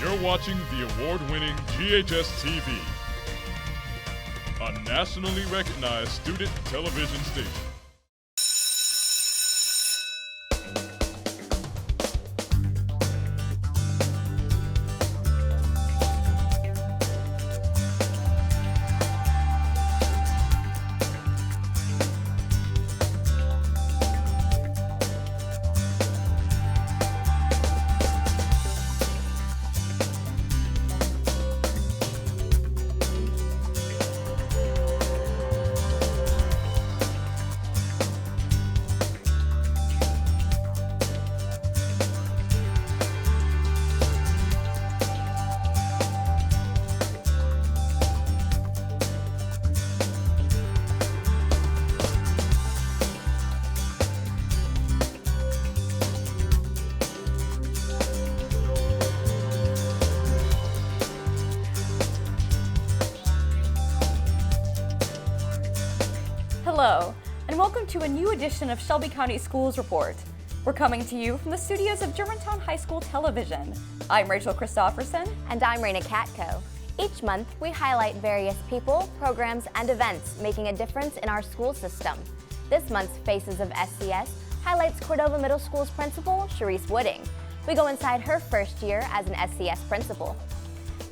You're watching the award-winning GHS-TV, a nationally recognized student television station. Hello, and welcome to a new edition of Shelby County Schools Report. We're coming to you from the studios of Germantown High School Television. I'm Rachel Christopherson. And I'm Raina Katko. Each month, we highlight various people, programs, and events making a difference in our school system. This month's Faces of SCS highlights Cordova Middle School's Principal Charisse Wooding. We go inside her first year as an SCS principal.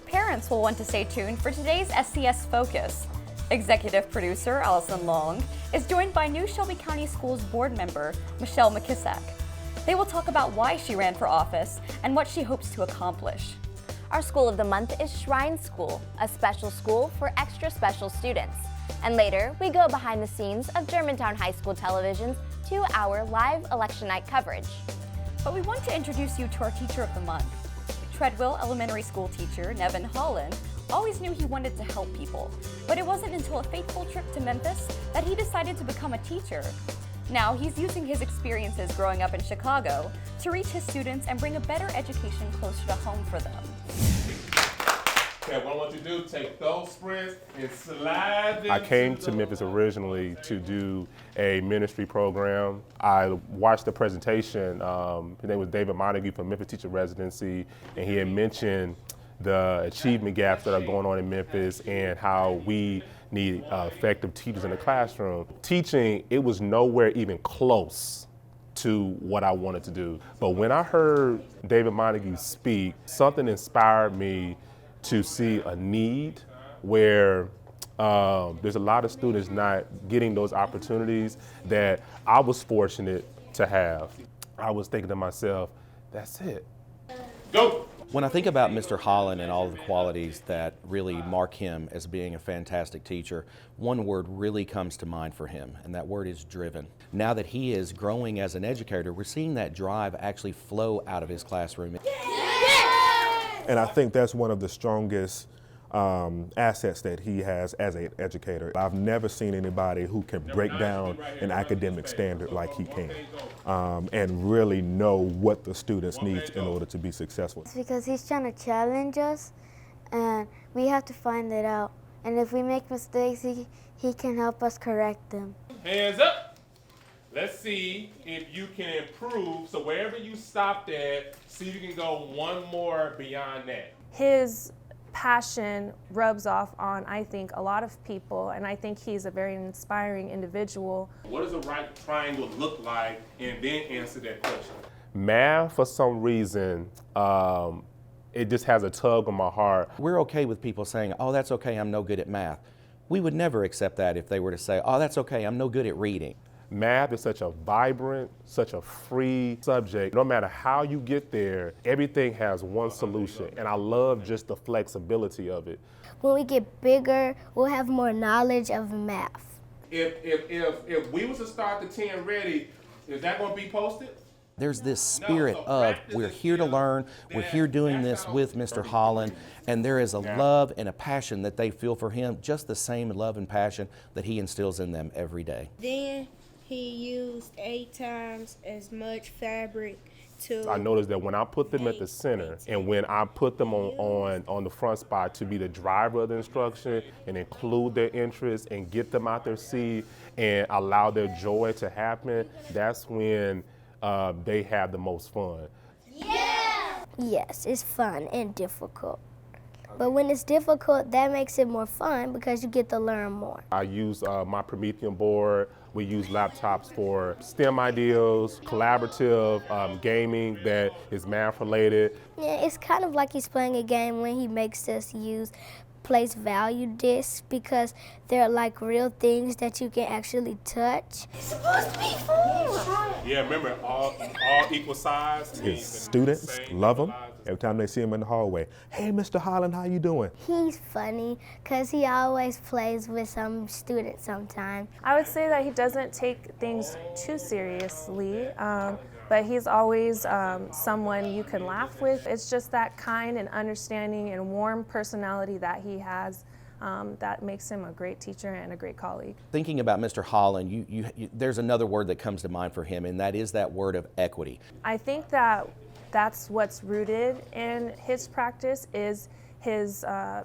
Parents will want to stay tuned for today's SCS Focus. Executive producer Allison Long is joined by new Shelby County Schools Board member Michelle McKissack. They will talk about why she ran for office and what she hopes to accomplish. Our school of the month is Shrine School, a special school for extra special students. And later, we go behind the scenes of Germantown High School Television's 2-hour live election night coverage. But we want to introduce you to our Teacher of the Month. Treadwell Elementary School teacher Neven Holland always knew he wanted to help people, but it wasn't until a fateful trip to Memphis that he decided to become a teacher. Now he's using his experiences growing up in Chicago to reach his students and bring a better education closer to home for them. Okay, what I want you to do, take those sprints and slide them. I came to Memphis originally to do a ministry program. I watched the presentation. His name was David Montague from Memphis Teacher Residency, and he had mentioned the achievement gaps that are going on in Memphis and how we need effective teachers in the classroom. Teaching, it was nowhere even close to what I wanted to do. But when I heard David Montague speak, something inspired me to see a need where there's a lot of students not getting those opportunities that I was fortunate to have. I was thinking to myself, that's it. Go! When I think about Mr. Holland and all of the qualities that really mark him as being a fantastic teacher, one word really comes to mind for him, and that word is driven. Now that he is growing as an educator, we're seeing that drive actually flow out of his classroom. And I think that's one of the strongest assets that he has as an educator. I've never seen anybody who can break down an academic standard like he can and really know what the students need in order to be successful. It's because he's trying to challenge us, and we have to find it out. And if we make mistakes, he can help us correct them. Hands up. Let's see if you can improve. So wherever you stopped at, see if you can go one more beyond that. His passion rubs off on, I think, a lot of people, and I think he's a very inspiring individual. What does a right triangle look like? And then answer that question. Math, for some reason, it just has a tug on my heart. We're okay with people saying, oh, that's okay, I'm no good at math. We would never accept that if they were to say, oh, that's okay, I'm no good at reading. Math is such a vibrant, such a free subject. No matter how you get there, everything has one solution, and I love just the flexibility of it. When we get bigger, we'll have more knowledge of math. If we was to start the 10 ready, is that going to be posted? There's this spirit of we're here to learn, we're here doing this with Mr. Holland, and there is a love and a passion that they feel for him, just the same love and passion that he instills in them every day. Then he used 8 times as much fabric I noticed that when I put them at the center and when I put them on the front spot to be the driver of the instruction and include their interests and get them out their seat and allow their joy to happen, that's when they have the most fun. Yeah! Yes, it's fun and difficult. But when it's difficult, that makes it more fun because you get to learn more. I use my Promethean board. We use laptops for STEM ideas, collaborative gaming that is math related. Yeah, it's kind of like he's playing a game when he makes us use place value discs because they're like real things that you can actually touch. It's supposed to be fun. Yeah, remember, all equal size. His students love him. Every time they see him in the hallway, hey, Mr. Holland, how you doing? He's funny because he always plays with some students sometimes. I would say that he doesn't take things too seriously, but he's always someone you can laugh with. It's just that kind and understanding and warm personality that he has that makes him a great teacher and a great colleague. Thinking about Mr. Holland, there's another word that comes to mind for him, and that is that word of equity. I think that that's what's rooted in his practice is his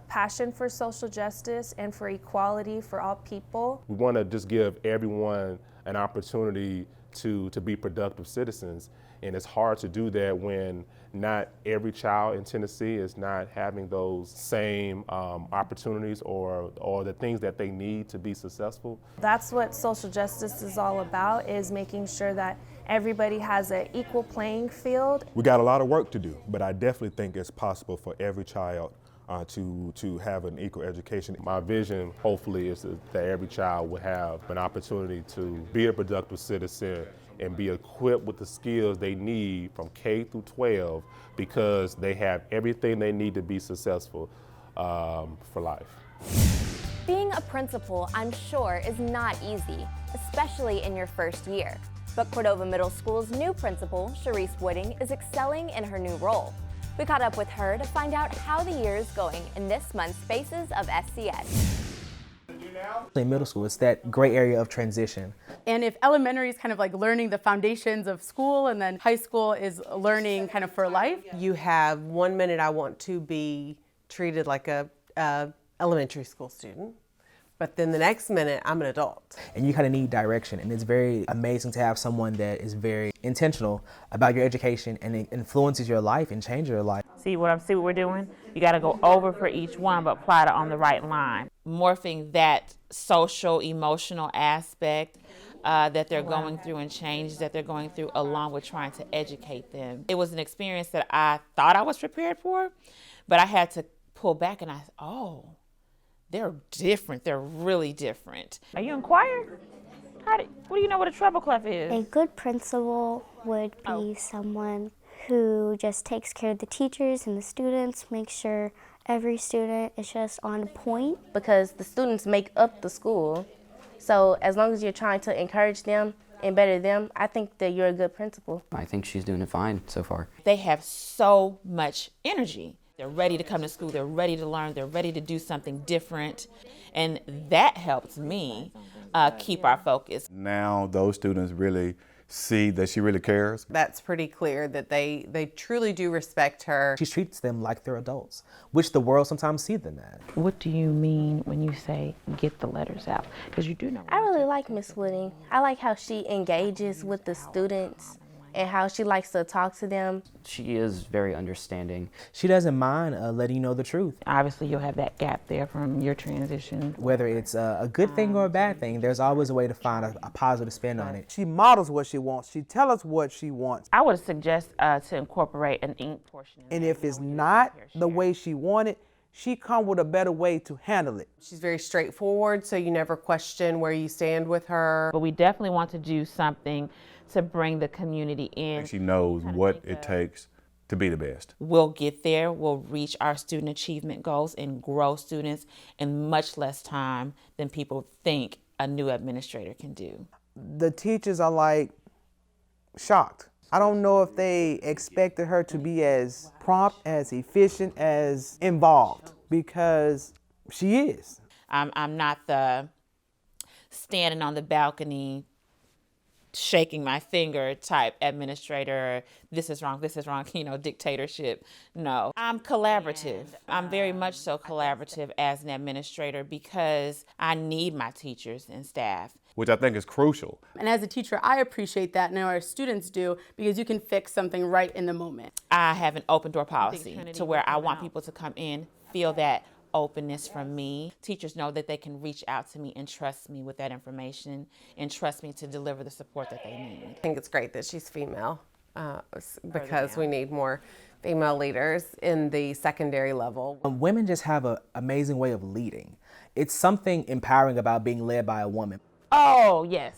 passion for social justice and for equality for all people. We want to just give everyone an opportunity to be productive citizens. And it's hard to do that when not every child in Tennessee is not having those same opportunities or the things that they need to be successful. That's what social justice is all about, is making sure that everybody has an equal playing field. We got a lot of work to do, but I definitely think it's possible for every child to have an equal education. My vision, hopefully, is that every child will have an opportunity to be a productive citizen and be equipped with the skills they need from K through 12 because they have everything they need to be successful for life. Being a principal, I'm sure, is not easy, especially in your first year. But Cordova Middle School's new principal, Charisse Wooding, is excelling in her new role. We caught up with her to find out how the year is going in this month's Faces of SCS. In middle school, it's that gray area of transition. And if elementary is kind of like learning the foundations of school, and then high school is learning kind of for life. You have 1 minute I want to be treated like a elementary school student, but then the next minute I'm an adult. And you kind of need direction, and it's very amazing to have someone that is very intentional about your education and it influences your life and changes your life. See what we're doing? You got to go over for each one, but apply it on the right line. Morphing that social, emotional aspect that they're going through and changes that they're going through along with trying to educate them. It was an experience that I thought I was prepared for, but I had to pull back and oh, they're different. They're really different. Are you in choir? What do you know what a treble clef is? A good principal would be someone who just takes care of the teachers and the students, makes sure every student is just on point. Because the students make up the school, so as long as you're trying to encourage them and better them, I think that you're a good principal. I think she's doing it fine so far. They have so much energy. They're ready to come to school, they're ready to learn, they're ready to do something different, and that helps me keep our focus. Now those students really see that she really cares. That's pretty clear that they truly do respect her. She treats them like they're adults, which the world sometimes sees them as. What do you mean when you say get the letters out? Because you do know. I really like Miss Wooding. I like how she engages with the students and how she likes to talk to them. She is very understanding. She doesn't mind letting you know the truth. Obviously, you'll have that gap there from your transition. Whether it's a good thing or a bad thing, there's always a way to find a positive spin on it. She models what she wants. She tells us what she wants. I would suggest to incorporate an ink portion. And if it's not the way she wanted, she come with a better way to handle it. She's very straightforward, so you never question where you stand with her. But we definitely want to do something to bring the community in. And she knows what it takes to be the best. We'll get there, we'll reach our student achievement goals and grow students in much less time than people think a new administrator can do. The teachers are like shocked. I don't know if they expected her to be as prompt, as efficient, as involved, because she is. I'm not the standing on the balcony shaking my finger type administrator, this is wrong, dictatorship. No, I'm collaborative. I'm very much so collaborative as an administrator because I need my teachers and staff. Which I think is crucial. And as a teacher, I appreciate that, and our students do, because you can fix something right in the moment. I have an open door policy to where I want people to come in, feel that openness from me. Teachers know that they can reach out to me and trust me with that information and trust me to deliver the support that they need. I think it's great that she's female because we need more female leaders in the secondary level. Women just have an amazing way of leading. It's something empowering about being led by a woman. Oh, yes.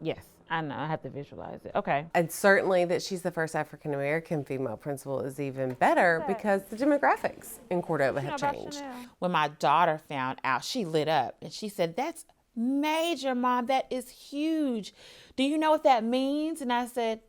Yes, I know. I have to visualize it. Okay. And certainly that she's the first African American female principal is even better because the demographics in Cordova have changed. When my daughter found out, she lit up and she said, "That's major, Mom. That is huge. Do you know what that means?" And I said,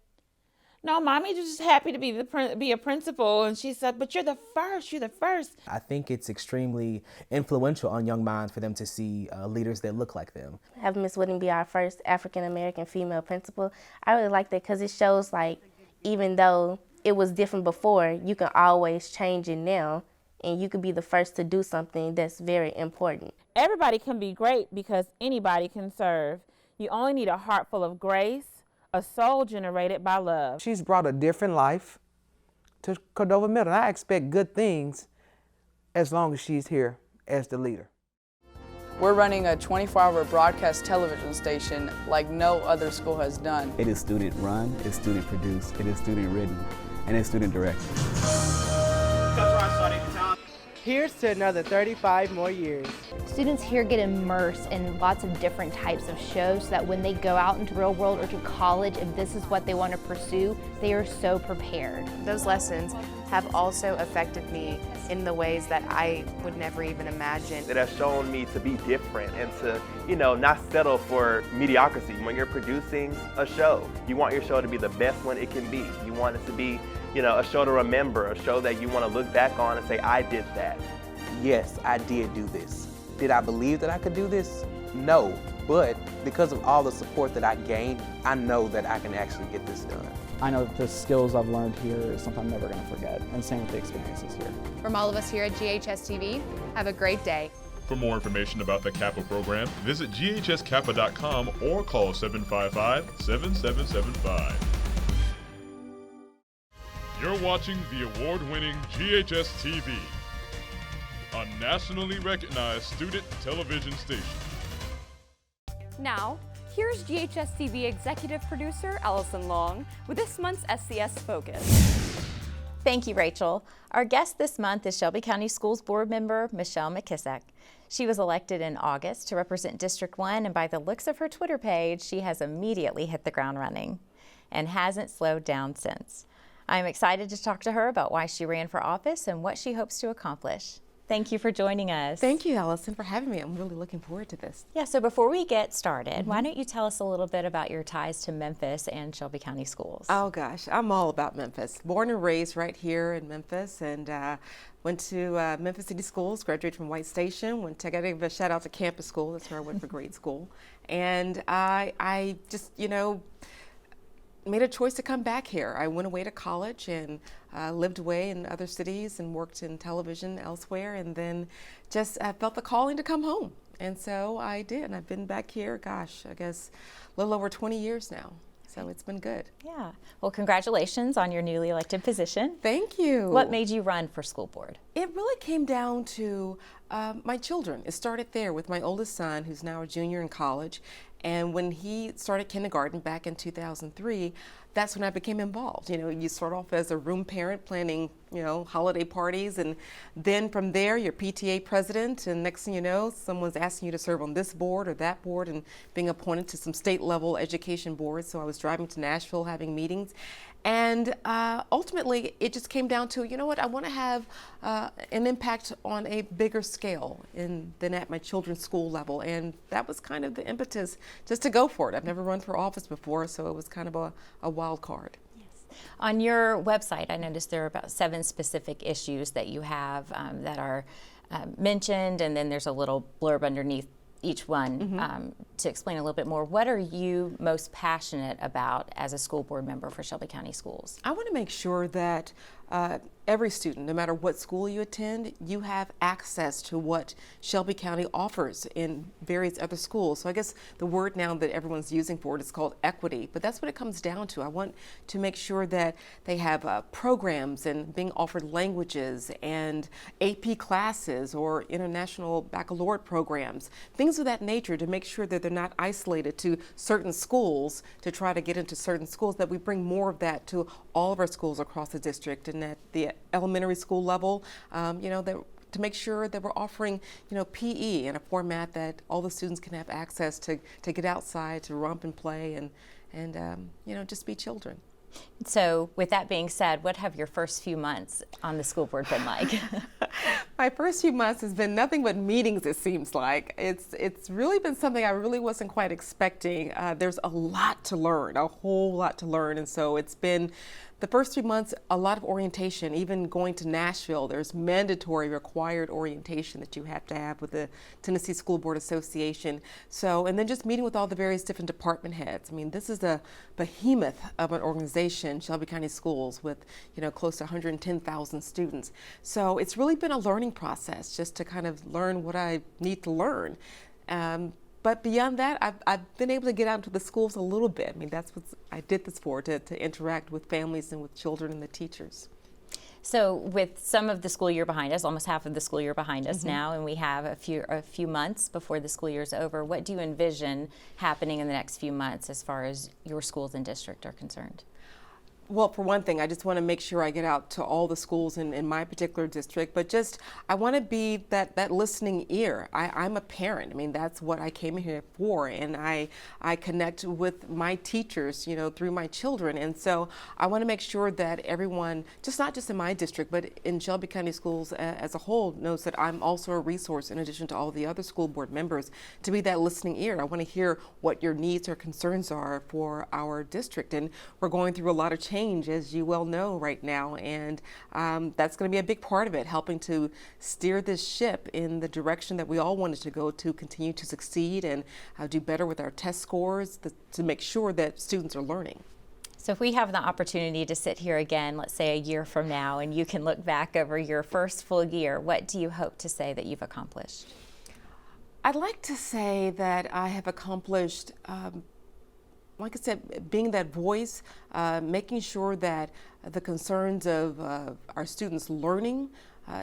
"No, Mommy, just happy to be a principal." And she said, "But you're the first. You're the first." I think it's extremely influential on young minds for them to see leaders that look like them. Having Ms. Wooding be our first African-American female principal, I really like that because it shows like even though it was different before, you can always change it now and you could be the first to do something that's very important. Everybody can be great because anybody can serve. You only need a heart full of grace, a soul generated by love. She's brought a different life to Cordova Middle. I expect good things as long as she's here as the leader. We're running a 24-hour broadcast television station like no other school has done. It is student run, it's student produced, it is student written, and it's student directed. Here's to another 35 more years. Students here get immersed in lots of different types of shows so that when they go out into the real world or to college, if this is what they want to pursue, they are so prepared. Those lessons have also affected me in the ways that I would never even imagine. It has shown me to be different and to, not settle for mediocrity. When you're producing a show, you want your show to be the best one it can be. You want it to be a show to remember, a show that you want to look back on and say, I did that. Yes, I did do this. Did I believe that I could do this? No, but because of all the support that I gained, I know that I can actually get this done. I know that the skills I've learned here is something I'm never going to forget, and same with the experiences here. From all of us here at GHS-TV, have a great day. For more information about the Kappa program, visit ghskappa.com or call 755-7775. You're watching the award-winning GHS-TV, a nationally recognized student television station. Now, here's GHS-TV executive producer Allison Long with this month's SCS Focus. Thank you, Rachel. Our guest this month is Shelby County Schools Board member Michelle McKissack. She was elected in August to represent District 1, and by the looks of her Twitter page, she has immediately hit the ground running and hasn't slowed down since. I'm excited to talk to her about why she ran for office and what she hopes to accomplish. Thank you for joining us. Thank you, Allison, for having me. I'm really looking forward to this. Yeah, so before we get started, why don't you tell us a little bit about your ties to Memphis and Shelby County Schools? Oh gosh, I'm all about Memphis. Born and raised right here in Memphis, and went to Memphis City Schools, graduated from White Station, I gotta give a shout out to Campus School, that's where I went for grade school. And I just, made a choice to come back here. I went away to college and lived away in other cities and worked in television elsewhere, and then just felt the calling to come home. And so I did, and I've been back here, gosh, I guess a little over 20 years now. So it's been good. Yeah. Well, congratulations on your newly elected position. Thank you. What made you run for school board? It really came down to my children. It started there with my oldest son, who's now a junior in college. And when he started kindergarten back in 2003, that's when I became involved. You start off as a room parent planning, holiday parties, and then from there you're PTA president, and next thing you know, someone's asking you to serve on this board or that board and being appointed to some state level education boards. So I was driving to Nashville having meetings. And ultimately, it just came down to, I want to have an impact on a bigger scale than at my children's school level. And that was kind of the impetus just to go for it. I've never run for office before, so it was kind of a wild card. On your website, I noticed there are about 7 specific issues that you have that are mentioned, and then there's a little blurb underneath each one to explain a little bit more. What are you most passionate about as a school board member for Shelby County Schools? I want to make sure that every student, no matter what school you attend, you have access to what Shelby County offers in various other schools. So I guess the word now that everyone's using for it is called equity, but that's what it comes down to. I want to make sure that they have programs and being offered languages and AP classes or international baccalaureate programs, things of that nature, to make sure that they're not isolated to certain schools to try to get into certain schools, that we bring more of that to all of our schools across the district. And at the elementary school level, to make sure that we're offering, PE in a format that all the students can have access to get outside, to romp and play, and just be children. So with that being said, what have your first few months on the school board been like? My first few months has been nothing but meetings, it seems like. It's really been something I really wasn't quite expecting. There's a lot to learn, a whole lot to learn, and so it's been the first 3 months, a lot of orientation. Even going to Nashville, there's mandatory required orientation that you have to have with the Tennessee School Board Association. So, and then just meeting with all the various different department heads. I mean, this is a behemoth of an organization, Shelby County Schools, with close to 110,000 students. So it's really been a learning process just to kind of learn what I need to learn. But beyond that, I've been able to get out into the schools a little bit. I mean, that's what I did this for, to interact with families and with children and the teachers. So with some of the school year behind us, almost half of the school year behind us now, and we have a few months before the school year is over, what do you envision happening in the next few months as far as your schools and district are concerned? Well, for one thing, I just want to make sure I get out to all the schools in my particular district, but just I want to be that listening ear. I'm a parent. I mean, that's what I came here for, and I connect with my teachers, through my children, and so I want to make sure that everyone, not just in my district, but in Shelby County Schools as a whole, knows that I'm also a resource in addition to all the other school board members, to be that listening ear. I want to hear what your needs or concerns are for our district, and we're going through a lot of change, as you well know, right now, and that's going to be a big part of it, helping to steer this ship in the direction that we all wanted to go, to continue to succeed and do better with our test scores, to make sure that students are learning. So if we have the opportunity to sit here again, let's say a year from now, and you can look back over your first full year, what do you hope to say that you've accomplished? I'd like to say that I have accomplished like I said, being that voice, making sure that the concerns of our students' learning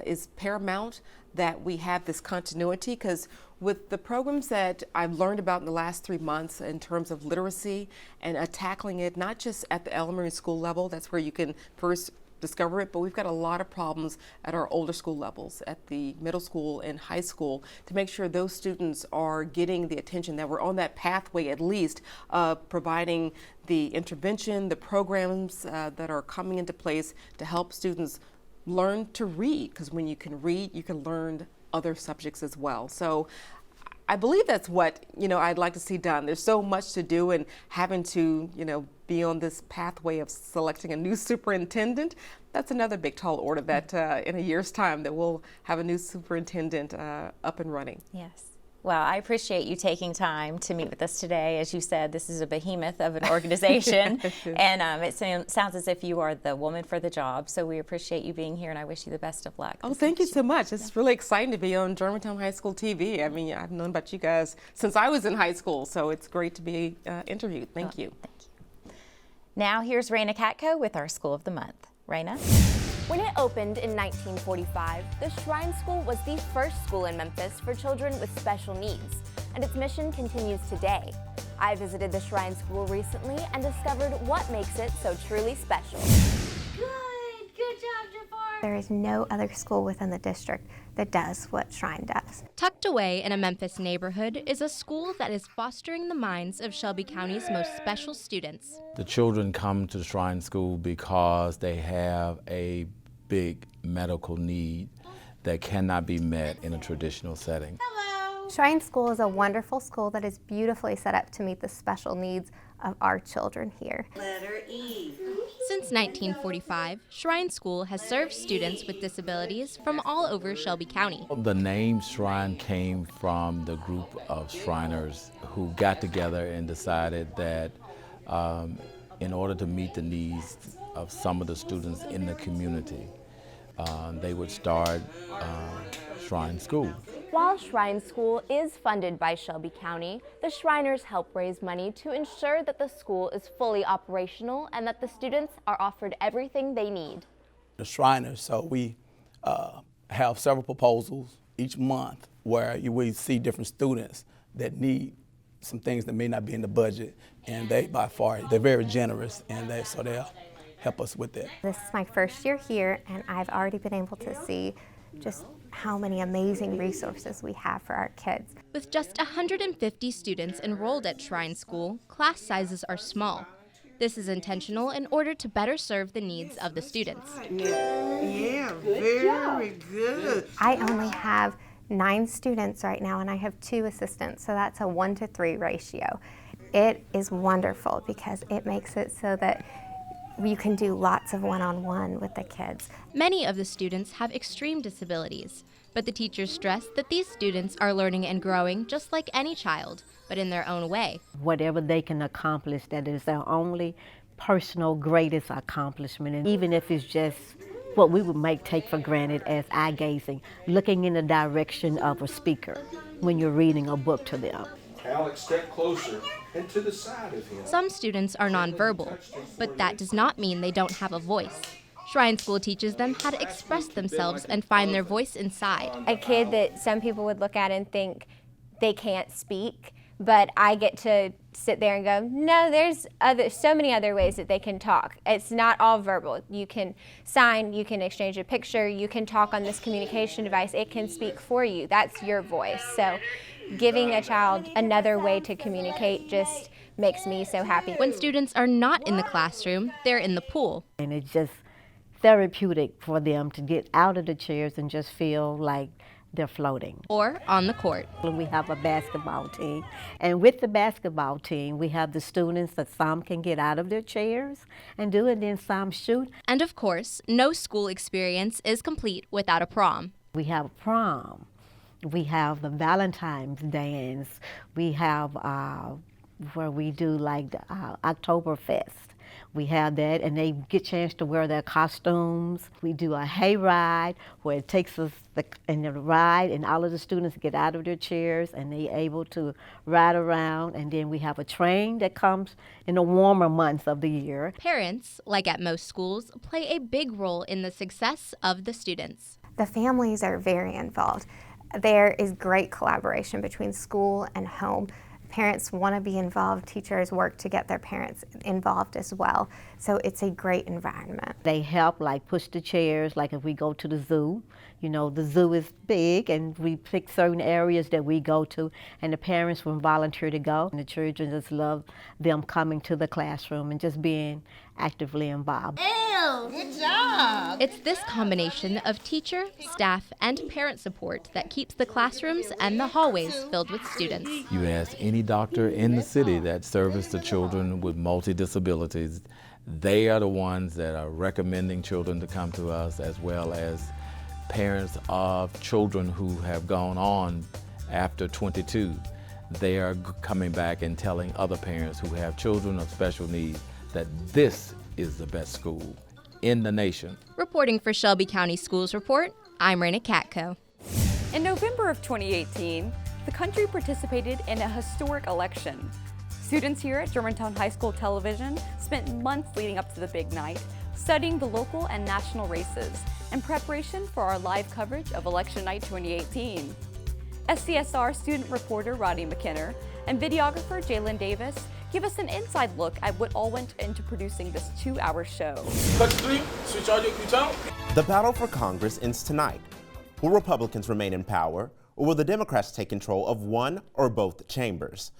is paramount, that we have this continuity, because with the programs that I've learned about in the last 3 months in terms of literacy and tackling it, not just at the elementary school level, that's where you can first discover it, but we've got a lot of problems at our older school levels, at the middle school and high school, to make sure those students are getting the attention, that we're on that pathway at least of providing the intervention, the programs that are coming into place to help students learn to read, because when you can read, you can learn other subjects as well. So I believe that's what, I'd like to see done. There's so much to do, and having to, be on this pathway of selecting a new superintendent, that's another big tall order that in a year's time that we'll have a new superintendent up and running. Yes. Well, I appreciate you taking time to meet with us today. As you said, this is a behemoth of an organization, and it sounds as if you are the woman for the job. So we appreciate you being here, and I wish you the best of luck. Oh, thank you so much. It's really exciting to be on Germantown High School TV. I mean, I've known about you guys since I was in high school, so it's great to be interviewed. Thank you. Thank you. Now here's Raina Katko with our School of the Month. Raina? When it opened in 1945, the Shrine School was the first school in Memphis for children with special needs, and its mission continues today. I visited the Shrine School recently and discovered what makes it so truly special. Good job, Jafar. There is no other school within the district that does what Shrine does. Tucked away in a Memphis neighborhood is a school that is fostering the minds of Shelby County's most special students. The children come to the Shrine School because they have a big medical need that cannot be met in a traditional setting. Hello. Shrine School is a wonderful school that is beautifully set up to meet the special needs of our children here. Letter E. Since 1945, Shrine School has served students with disabilities from all over Shelby County. The name Shrine came from the group of Shriners who got together and decided that in order to meet the needs of some of the students in the community, they would start Shrine School. While Shrine School is funded by Shelby County, the Shriners help raise money to ensure that the school is fully operational and that the students are offered everything they need. The Shriners, so we have several proposals each month where we see different students that need some things that may not be in the budget, and they're very generous, and so they'll help us with that. This is my first year here, and I've already been able to see just how many amazing resources we have for our kids. With just 150 students enrolled at Shrine School, class sizes are small. This is intentional in order to better serve the needs of the students. Yeah, very good. I only have 9 students right now, and I have 2 assistants, so that's a 1-to-3 ratio. It is wonderful because it makes it so that you can do lots of one-on-one with the kids. Many of the students have extreme disabilities, but the teachers stress that these students are learning and growing just like any child, but in their own way. Whatever they can accomplish, that is their only personal greatest accomplishment. And even if it's just what we would take for granted as eye-gazing, looking in the direction of a speaker when you're reading a book to them. Alex, step closer and to the side of him. Some students are nonverbal, but that does not mean they don't have a voice. Shrine School teaches them how to express themselves and find their voice inside. A kid that some people would look at and think they can't speak, but I get to sit there and go, no, there's so many other ways that they can talk. It's not all verbal. You can sign, you can exchange a picture, you can talk on this communication device. It can speak for you. That's your voice. So giving a child another way to communicate just makes me so happy. When students are not in the classroom, they're in the pool. And it's just therapeutic for them to get out of the chairs and just feel like they're floating. Or on the court. We have a basketball team, and with the basketball team, we have the students that some can get out of their chairs and do it, and then some shoot. And of course, no school experience is complete without a prom. We have prom. We have the Valentine's dance. We have where we do like the Oktoberfest. We have that, and they get a chance to wear their costumes. We do a hayride where it takes us in the ride, and all of the students get out of their chairs and they're able to ride around. And then we have a train that comes in the warmer months of the year. Parents, like at most schools, play a big role in the success of the students. The families are very involved. There is great collaboration between school and home. Parents want to be involved. Teachers work to get their parents involved as well. So it's a great environment. They help push the chairs, like if we go to the zoo. You know, the zoo is big and we pick certain areas that we go to, and the parents will volunteer to go. And the children just love them coming to the classroom and just being actively involved. Ew, good job. It's this combination of teacher, staff, and parent support that keeps the classrooms and the hallways filled with students. You ask any doctor in the city that services the children with multi-disabilities, they are the ones that are recommending children to come to us, as well as parents of children who have gone on after 22. They are coming back and telling other parents who have children of special needs that this is the best school in the nation. Reporting for Shelby County Schools Report, I'm Raina Katko. In November of 2018, the country participated in a historic election. Students here at Germantown High School Television spent months leading up to the big night, studying the local and national races in preparation for our live coverage of Election Night 2018. SCSR student reporter Roddy McKinner and videographer Jalen Davis give us an inside look at what all went into producing this 2-hour show. Touch 3, switch audio, you tell. The battle for Congress ends tonight. Will Republicans remain in power, or will the Democrats take control of one or both chambers?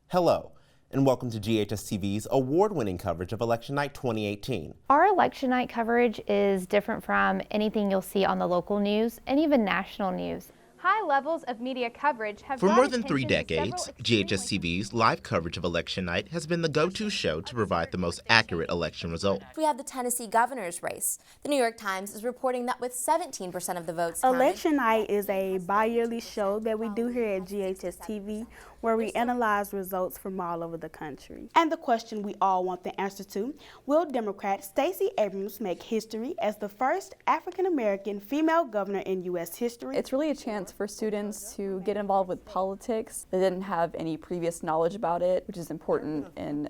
Hello, and welcome to GHS-TV's award-winning coverage of Election Night 2018. Our election night coverage is different from anything you'll see on the local news and even national news. High levels of media coverage have For brought more than 3 attention to decades, several GHS-TV's live coverage of election night has been the go-to show to provide the most accurate election results. We have the Tennessee governor's race. The New York Times is reporting that with 17% of the votes counted, Election night is a bi-yearly show that we do here at GHS-TV where we analyze results from all over the country. And the question we all want the answer to, will Democrat Stacey Abrams make history as the first African-American female governor in U.S. history? It's really a chance for students to get involved with politics. They didn't have any previous knowledge about it, which is important in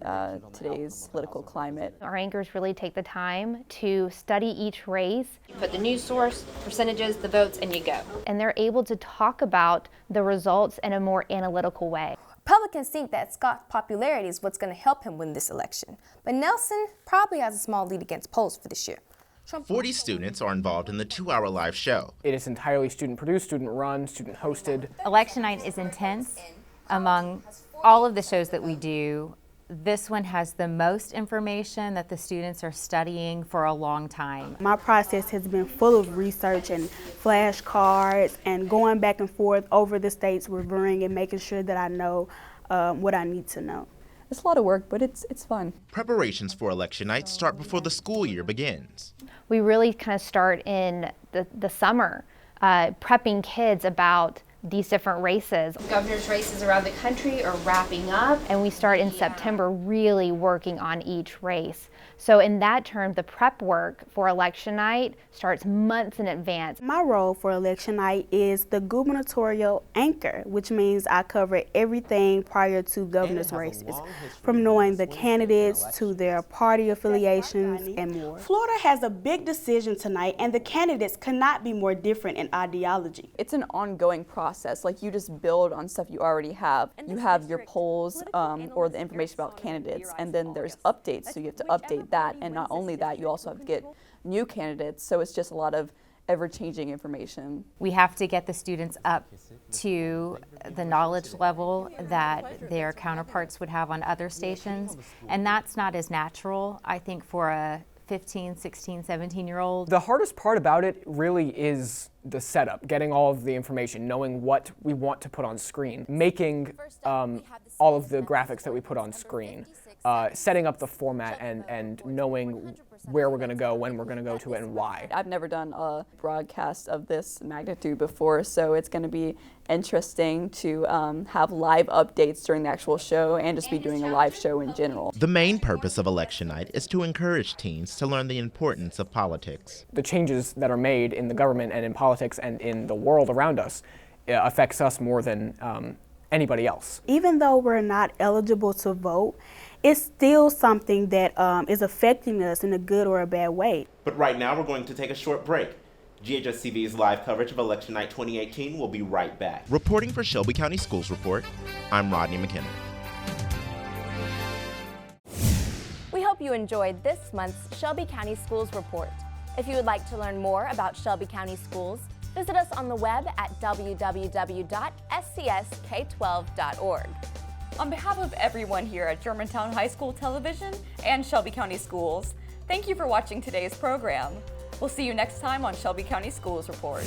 today's political climate. Our anchors really take the time to study each race. You put the news source, percentages, the votes, and you go. And they're able to talk about the results in a more analytical way. Republicans think that Scott's popularity is what's going to help him win this election. But Nelson probably has a small lead against polls for this year. 40 students are involved in the 2-hour live show. It is entirely student-produced, student-run, student-hosted. Election night is intense. Among all of the shows that we do, this one has the most information that the students are studying for a long time. My process has been full of research and flashcards and going back and forth over the states, reviewing and making sure that I know what I need to know. It's a lot of work, but it's fun. Preparations for election night start before the school year begins. We really kind of start in the summer, prepping kids about these different races. Governor's races around the country are wrapping up. And we start in September really working on each race. So in that term, the prep work for election night starts months in advance. My role for election night is the gubernatorial anchor, which means I cover everything prior to governor's races, from knowing the candidates to their party affiliations and more. Florida has a big decision tonight, and the candidates cannot be more different in ideology. It's an ongoing process. Like, you just build on stuff you already have. You have your polls or the information about candidates, and then there's updates, so you have to update that, and not only that, you also have to get new candidates, so it's just a lot of ever-changing information. We have to get the students up to the knowledge level that their counterparts would have on other stations, and that's not as natural, I think, for a 15, 16, 17-year-old. The hardest part about it really is the setup, getting all of the information, knowing what we want to put on screen, making all of the graphics that we put on screen, setting up the format and knowing where we're going to go, when we're going to go to it, and why. I've never done a broadcast of this magnitude before, so it's going to be interesting to have live updates during the actual show and just be doing a live show in general. The main purpose of election night is to encourage teens to learn the importance of politics. The changes that are made in the government and in politics and in the world around us affects us more than anybody else. Even though we're not eligible to vote, it's still something that is affecting us in a good or a bad way. But right now we're going to take a short break. GHS-TV's live coverage of Election Night 2018 will be right back. Reporting for Shelby County Schools Report, I'm Rodney McKinnon. We hope you enjoyed this month's Shelby County Schools Report. If you would like to learn more about Shelby County Schools, visit us on the web at www.scsk12.org. On behalf of everyone here at Germantown High School Television and Shelby County Schools, thank you for watching today's program. We'll see you next time on Shelby County Schools Report.